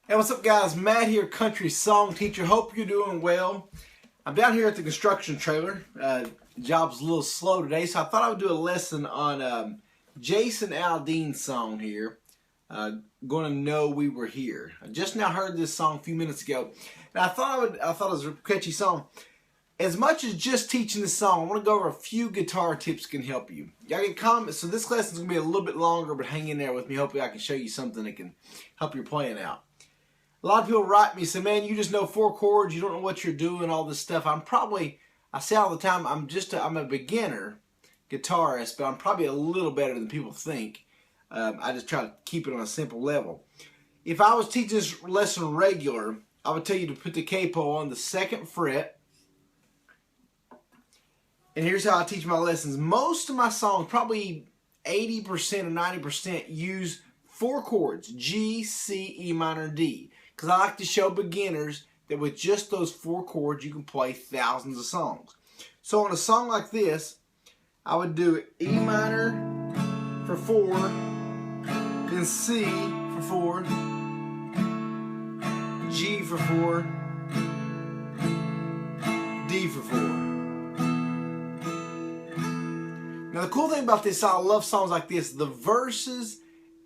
Hey, what's up guys? Matt here, country song teacher. Hope you're doing well. I'm down here at the construction trailer. Job's a little slow today, so I thought I would do a lesson on Jason Aldean's song here. Gonna Know We Were Here. I just now heard this song a few minutes ago, and I thought it was a catchy song. As much as just teaching this song, I want to go over a few guitar tips that can help you. Y'all get comments, so this lesson's gonna be a little bit longer, but hang in there with me. Hopefully I can show you something that can help your playing out. A lot of people write me and say, man, you just know 4 chords, you don't know what you're doing, all this stuff. I say all the time, I'm a beginner guitarist, but I'm probably a little better than people think. I just try to keep it on a simple level. If I was teaching this lesson regular, I would tell you to put the capo on the 2nd fret. And here's how I teach my lessons. Most of my songs, probably 80% or 90%, use 4 chords, G, C, E minor, D. Because I like to show beginners that with just those 4 chords, you can play thousands of songs. So on a song like this, I would do E minor for 4, then C for 4, G for 4, D for 4. Now the cool thing about this song, I love songs like this, the verses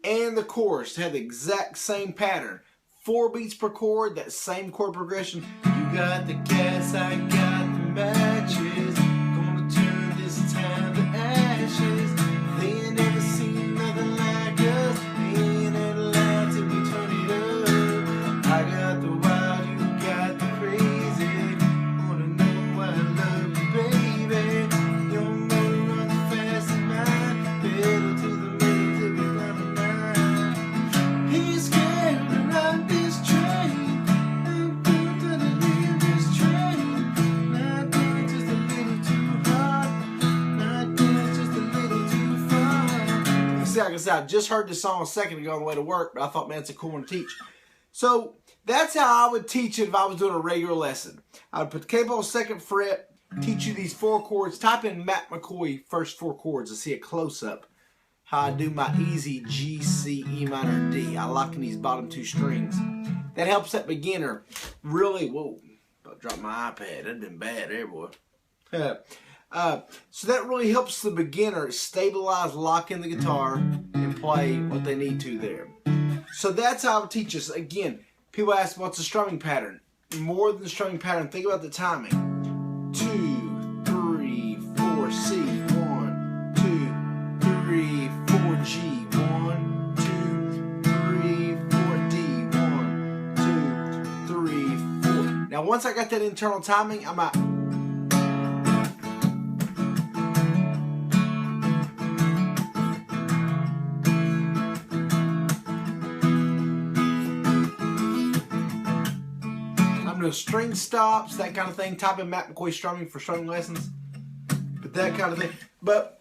and the chorus have the exact same pattern. 4 beats per chord, that same chord progression. You got the gas, I got the matches. Gonna turn this town to ashes. They ain't never seen nothing like us. They ain't had a lie till we turn it up. I got the wild, you got the crazy. Wanna know why I love you, baby. Your motor runs fast and mine. Pedal to the middle till we run a mile. He's scared to run this train. I'm going to leave this train. Not doing just a little too hard. Not doing just a little too far. See, like I said, I just heard this song a second ago on the way to work, but I thought, man, it's a cool one to teach. So that's how I would teach it if I was doing a regular lesson. I would put the capo on 2nd fret, teach you these 4 chords. Type in Matt McCoy first 4 chords to see a close-up. How I do my easy G, C, E minor, D. I lock in these bottom 2 strings. That helps that beginner really, whoa, about to drop my iPad. That'd been bad there, boy. So that really helps the beginner stabilize, lock in the guitar, and play what they need to there. So that's how I would teach us. Again, people ask, what's the strumming pattern? More than the strumming pattern, think about the timing. 2, 3, 4, C. 1, 2, 3, 4, G. 1, 2, 3, 4, D. 1, 2, 3, 4. Now once I got that internal timing, I'm out. No string stops, that kind of thing. Type in Matt McCoy strumming for strumming lessons. But that kind of thing.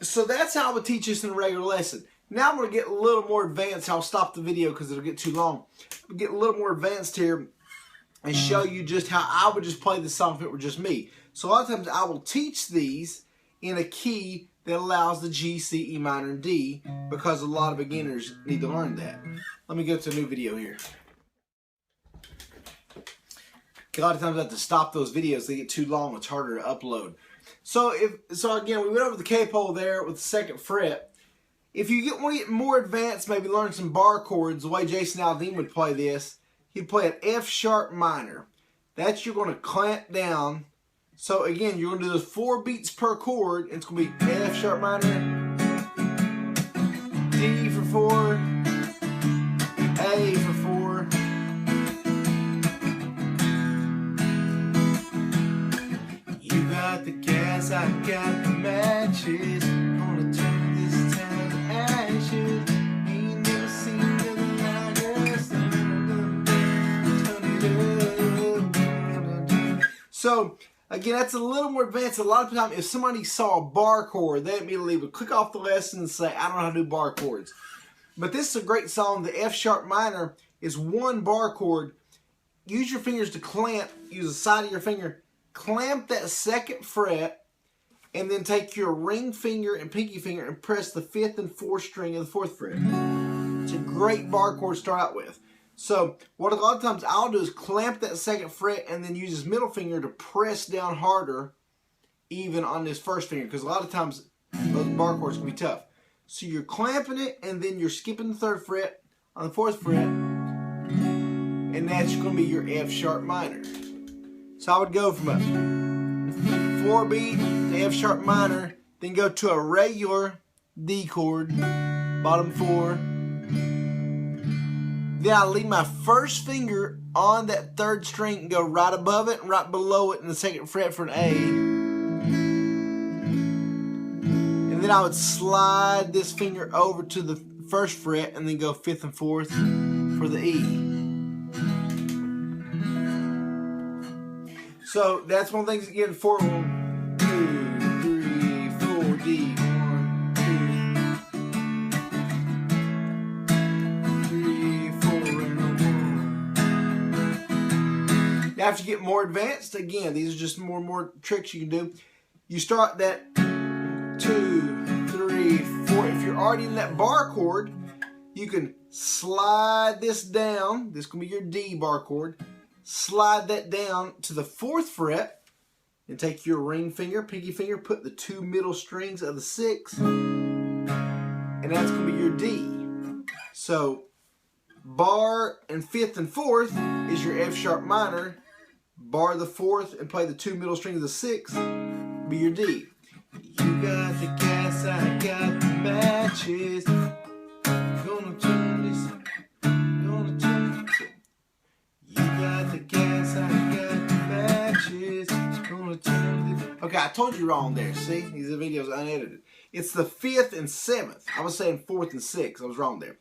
So that's how I would teach this in a regular lesson. Now I'm going to get a little more advanced. I'll stop the video because it'll get too long. I'll get a little more advanced here and show you just how I would just play the song if it were just me. So a lot of times I will teach these in a key that allows the G, C, E minor, and D, because a lot of beginners need to learn that. Let me go to a new video here. A lot of times I have to stop those videos. They get too long. It's harder to upload. So again, we went over the capo there with the 2nd fret. If you want to get more advanced, maybe learn some bar chords, the way Jason Aldean would play this, he'd play an F sharp minor. That's you're going to clamp down. So again, you're going to do those 4 beats per chord. And it's going to be F sharp minor, D for 4, A for 4. The gas, I got the matches. Gonna turn this town to ashes. Ain't never seen nothing like us. Turn it up. So again, that's a little more advanced. A lot of times, if somebody saw a bar chord, they immediately would click off the lesson and say, I don't know how to do bar chords. But this is a great song. The F sharp minor is 1 bar chord. Use your fingers to clamp. Use the side of your finger. Clamp that 2nd fret, and then take your ring finger and pinky finger and press the 5th and 4th string of the 4th fret. It's a great bar chord to start out with. So what a lot of times I'll do is clamp that second fret and then use this middle finger to press down harder even on this first finger, because a lot of times those bar chords can be tough. So you're clamping it and then you're skipping the third fret on the fourth fret, and that's going to be your F sharp minor. So I would go from a 4 beat to F sharp minor, then go to a regular D chord, bottom 4. Then I leave my first finger on that third string and go right above it and right below it in the second fret for an A. And then I would slide this finger over to the first fret and then go 5th and 4th for the E. So that's one of the things that get 4, 1, 2, 3, 4, D. 1, 2, 3, 4, and 1. Now, after you get more advanced, again, these are just more and more tricks you can do. You start that 2, 3, 4. If you're already in that bar chord, you can slide this down. This can be your D bar chord. Slide that down to the 4th fret and take your ring finger, pinky finger, put the 2 middle strings of the 6, and that's going to be your D. So bar and 5th and 4th is your F sharp minor. Bar the 4th and play the 2 middle strings of the 6, be your D. You got the gas, I got the matches. Gonna turn this, gonna turn this. You got the gas, I got the matches. Gonna turn this. Okay, I told you wrong there. See, these are videos unedited. It's the 5th and 7th. I was saying 4th and 6th. I was wrong there.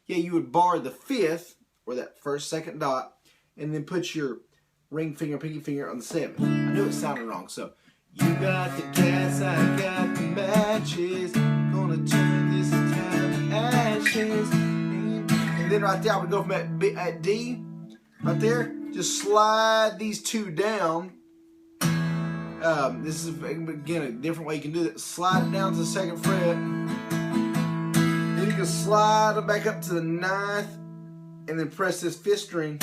Yeah, you would bar the 5th, or that first, second dot, and then put your ring finger, pinky finger on the 7th. I knew it sounded wrong. So, you got the gas, I got the matches. Gonna turn this town to ashes. And then right there, I would go from at D, right there, just slide these 2 down. This is, again, a different way you can do it. Slide it down to the 2nd fret. Then you can slide them back up to the 9th, and then press this 5th string.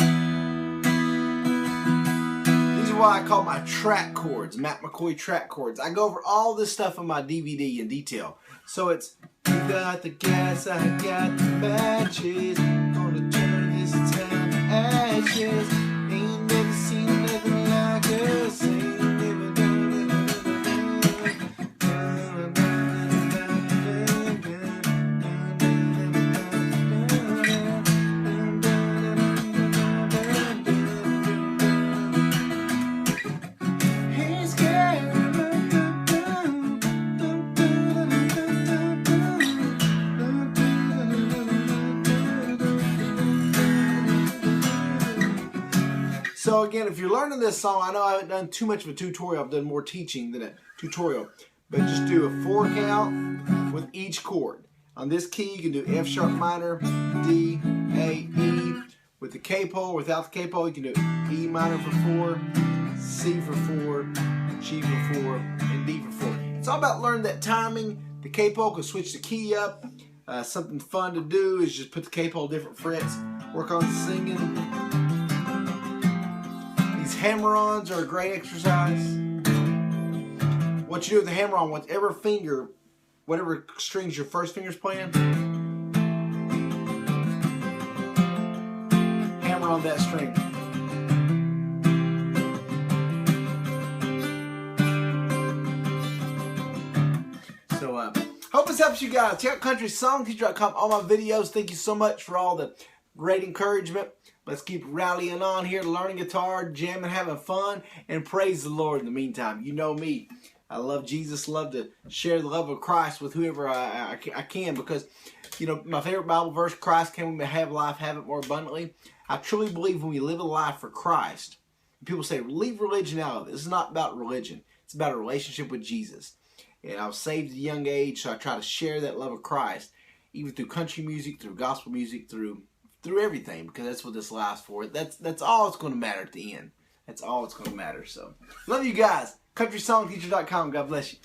These are what I call my track chords, Matt McCoy track chords. I go over all this stuff on my DVD in detail. So it's, you got the gas, I got the matches. Gonna turn this town to ashes. Ain't never seen nothing like us. Ain't never done it. So again, if you're learning this song, I know I haven't done too much of a tutorial. I've done more teaching than a tutorial. But just do a 4 count with each chord. On this key, you can do F sharp minor, D, A, E. With the capo, without the capo, you can do E minor for 4, C for 4, G for 4, and D for 4. It's all about learning that timing. The capo can switch the key up. Something fun to do is just put the capo on different frets. Work on singing. These hammer-ons are a great exercise. What you do with the hammer-on, whatever finger, whatever strings your first finger's playing, hammer on that string. So, hope this helps you guys. Check out CountrySongTeacher.com. All my videos. Thank you so much for all the great encouragement. Let's keep rallying on here, learning guitar, jamming, having fun, and praise the Lord in the meantime. You know me. I love Jesus, love to share the love of Christ with whoever I can, because, you know, my favorite Bible verse, Christ came to have life, have it more abundantly. I truly believe when we live a life for Christ, people say, leave religion out of it. This is not about religion. It's about a relationship with Jesus. And I was saved at a young age, so I try to share that love of Christ, even through country music, through gospel music, through everything, because that's what this life's for. That's all it's going to matter at the end. That's all it's going to matter. So, love you guys. CountrySongTeacher.com. God bless you.